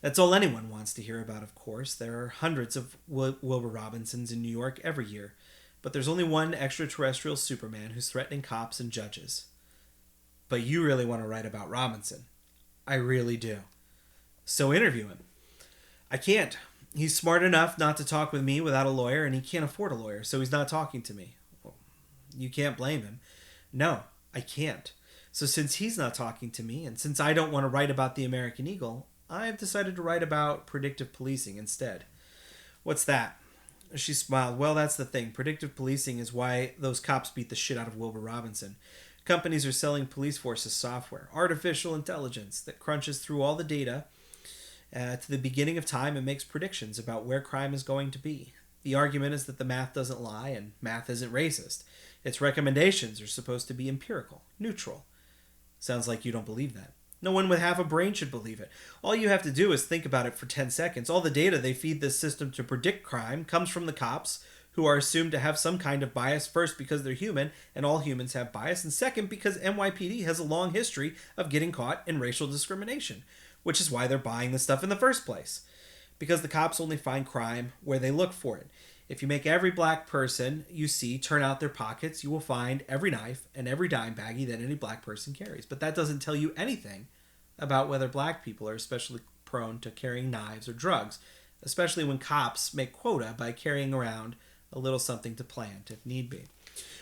That's all anyone wants to hear about, of course. There are hundreds of Wilbur Robinsons in New York every year, but there's only one extraterrestrial Superman who's threatening cops and judges. But you really want to write about Robinson. I really do. So interview him. I can't. He's smart enough not to talk with me without a lawyer, and he can't afford a lawyer, so he's not talking to me. Well, you can't blame him. No, I can't. So since he's not talking to me, and since I don't want to write about the American Eagle, I've decided to write about predictive policing instead. What's that? She smiled. Well, that's the thing. Predictive policing is why those cops beat the shit out of Wilbur Robinson. Companies are selling police forces software, artificial intelligence that crunches through all the data to the beginning of time and makes predictions about where crime is going to be. The argument is that the math doesn't lie and math isn't racist. Its recommendations are supposed to be empirical, neutral. Sounds like you don't believe that. No one with half a brain should believe it. All you have to do is think about it for 10 seconds. All the data they feed this system to predict crime comes from the cops, who are assumed to have some kind of bias, first because they're human, and all humans have bias, and second because NYPD has a long history of getting caught in racial discrimination, which is why they're buying this stuff in the first place. Because the cops only find crime where they look for it. If you make every black person you see turn out their pockets, you will find every knife and every dime baggie that any black person carries. But that doesn't tell you anything about whether black people are especially prone to carrying knives or drugs, especially when cops make quota by carrying around a little something to plant if need be.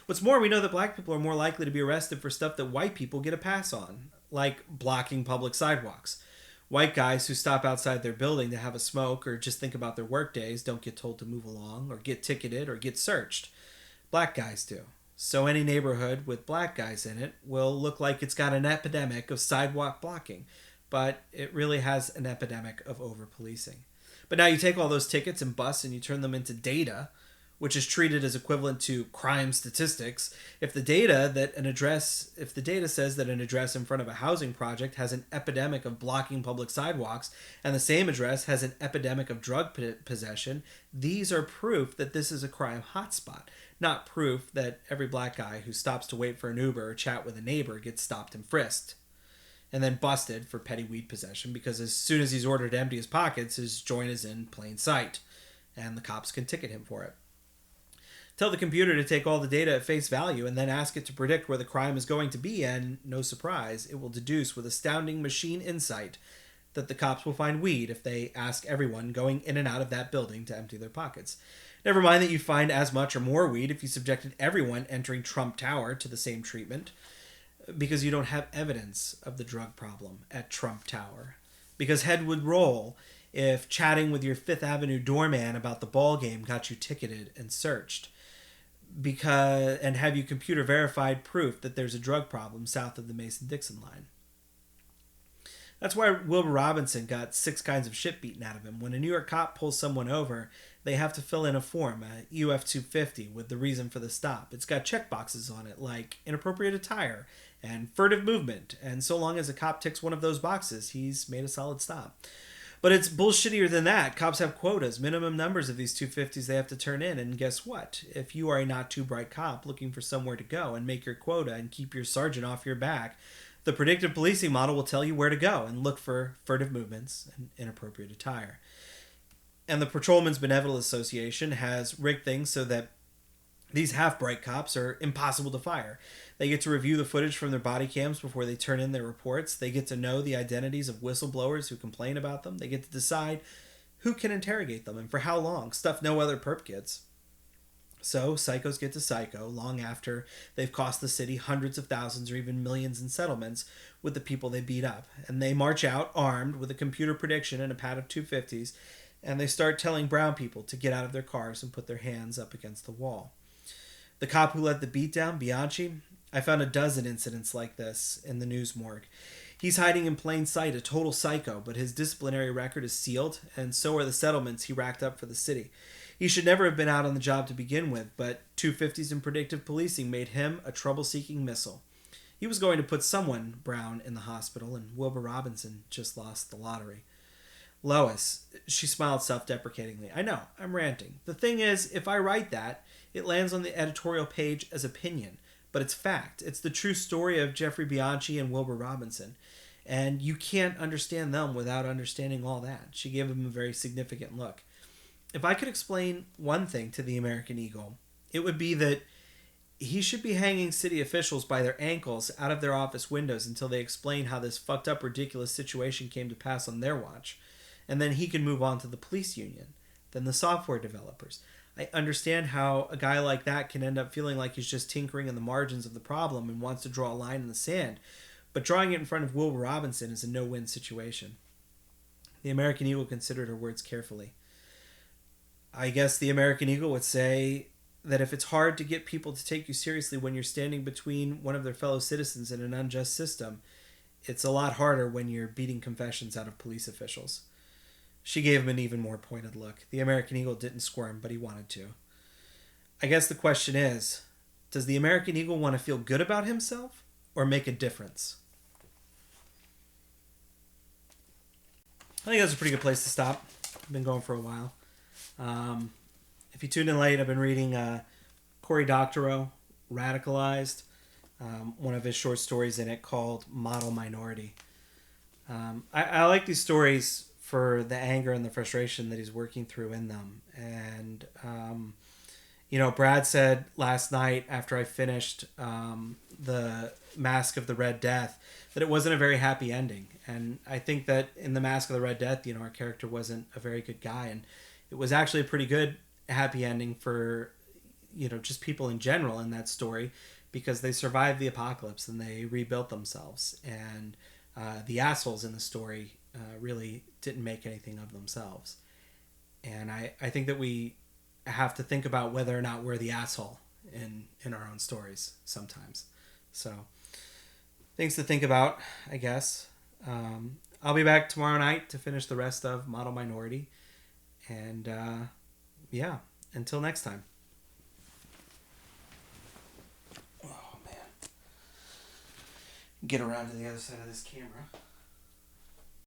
What's more, we know that black people are more likely to be arrested for stuff that white people get a pass on, like blocking public sidewalks. White guys who stop outside their building to have a smoke or just think about their work days don't get told to move along or get ticketed or get searched. Black guys do. So any neighborhood with black guys in it will look like it's got an epidemic of sidewalk blocking, but it really has an epidemic of over-policing. But now you take all those tickets and busts and you turn them into data, which is treated as equivalent to crime statistics. If the data says that an address in front of a housing project has an epidemic of blocking public sidewalks, and the same address has an epidemic of drug possession, these are proof that this is a crime hotspot, not proof that every black guy who stops to wait for an Uber or chat with a neighbor gets stopped and frisked and then busted for petty weed possession, because as soon as he's ordered to empty his pockets, his joint is in plain sight, and the cops can ticket him for it. Tell the computer to take all the data at face value and then ask it to predict where the crime is going to be, and, no surprise, it will deduce with astounding machine insight that the cops will find weed if they ask everyone going in and out of that building to empty their pockets. Never mind that you find as much or more weed if you subjected everyone entering Trump Tower to the same treatment, because you don't have evidence of the drug problem at Trump Tower. Because head would roll if chatting with your Fifth Avenue doorman about the ball game got you ticketed and searched. And have you computer verified proof that there's a drug problem south of the Mason-Dixon line. That's why Wilbur Robinson got 6 kinds of shit beaten out of him. When a New York cop pulls someone over, they have to fill in a form, a UF-250, with the reason for the stop. It's got checkboxes on it like inappropriate attire and furtive movement, and so long as a cop ticks one of those boxes, he's made a solid stop. But it's bullshittier than that. Cops have quotas, minimum numbers of these 250s they have to turn in, and guess what? If you are a not too bright cop looking for somewhere to go and make your quota and keep your sergeant off your back, the predictive policing model will tell you where to go and look for furtive movements and inappropriate attire. And the Patrolmen's Benevolent Association has rigged things so that these half-bright cops are impossible to fire. They get to review the footage from their body cams before they turn in their reports. They get to know the identities of whistleblowers who complain about them. They get to decide who can interrogate them and for how long, stuff no other perp gets. So psychos get to psycho long after they've cost the city hundreds of thousands or even millions in settlements with the people they beat up. And they march out armed with a computer prediction and a pad of 250s, and they start telling brown people to get out of their cars and put their hands up against the wall. The cop who led the beatdown, Bianchi, I found a dozen incidents like this in the news morgue. He's hiding in plain sight, a total psycho, but his disciplinary record is sealed, and so are the settlements he racked up for the city. He should never have been out on the job to begin with, but 250s and predictive policing made him a trouble-seeking missile. He was going to put someone brown in the hospital, and Wilbur Robinson just lost the lottery. Lois, she smiled self-deprecatingly. I know, I'm ranting. The thing is, if I write that, it lands on the editorial page as opinion, but it's fact. It's the true story of Jeffrey Bianchi and Wilbur Robinson, and you can't understand them without understanding all that. She gave him a very significant look. If I could explain one thing to the American Eagle, it would be that he should be hanging city officials by their ankles out of their office windows until they explain how this fucked up, ridiculous situation came to pass on their watch. And then he can move on to the police union, then the software developers. I understand how a guy like that can end up feeling like he's just tinkering in the margins of the problem and wants to draw a line in the sand, but drawing it in front of Wilbur Robinson is a no-win situation. The American Eagle considered her words carefully. I guess the American Eagle would say that if it's hard to get people to take you seriously when you're standing between one of their fellow citizens in an unjust system, it's a lot harder when you're beating confessions out of police officials. She gave him an even more pointed look. The American Eagle didn't squirm, but he wanted to. I guess the question is, does the American Eagle want to feel good about himself or make a difference? I think that's a pretty good place to stop. I've been going for a while. If you tuned in late, I've been reading Cory Doctorow, Radicalized, one of his short stories in it called Model Minority. I like these stories for the anger and the frustration that he's working through in them. And, Brad said last night after I finished the Mask of the Red Death that it wasn't a very happy ending. And I think that in the Mask of the Red Death, our character wasn't a very good guy. And it was actually a pretty good happy ending for, just people in general in that story, because they survived the apocalypse and they rebuilt themselves. And the assholes in the story really didn't make anything of themselves. And I think that we have to think about whether or not we're the asshole in our own stories sometimes. So things to think about, I guess. I'll be back tomorrow night to finish the rest of Model Minority. And until next time. Get around to the other side of this camera.